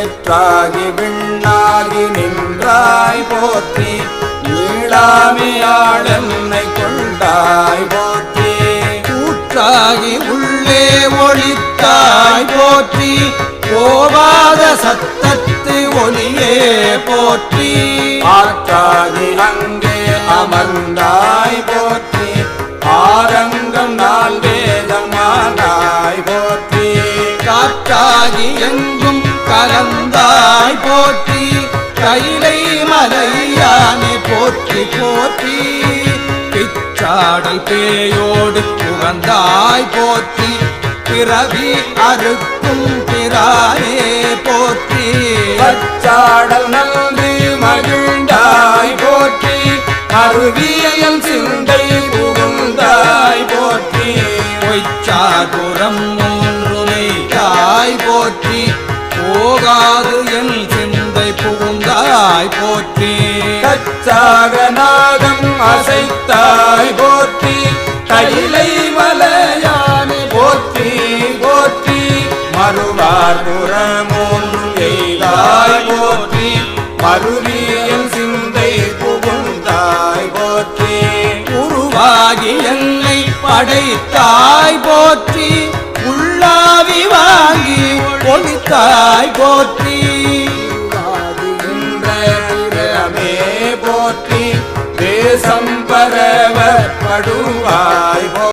நீற்றாகி விண்ணாகி நின்றாய் போற்றி நீளாமையாள் என்னை கொண்டாய் போற்றி கூற்றாகி உள்ளே ஒளித்தாய் போற்றி போவாத சத்தத்து ஒளியே போற்றி ஆற்றாகி அங்கே அமர்ந்தாய் போற்றி ஆரங்கம் நாள் வேதமானாய் போற்றி காற்றாகி எங்கும் கலந்தாய் போற்றி கைலை மலையானே போற்றி போற்றி பிச்சாடல் பேயோடு புகந்தாய் போற்றி பிறவி அறுக்கும் பிரானே போற்றி பச்சாடல் நன்றி மகிழ்ந்தாய் போற்றி அருவியல் சிந்தை புகுந்தாய் போற்றி பொய்ச்சாதுரம் மூன்று நெய்தாய் போற்றி போகாது என் சிந்தை புகுந்தாய் போற்றி கச்சாக நாகம் அசைத்தாய் போற்றி கைலை மலையானே போற்றி போற்றி மறுவார் புறமூன்று எய்தாய் போற்றி மருவியல் சிந்தை புகுந்தாய் போற்றி உருவாகி என்னை படைத்தாய் போற்றி உள்ளாவி வாங்கி ஒளித்தாய் போற்றி போற்றி தேசம் பரவ படுவாய்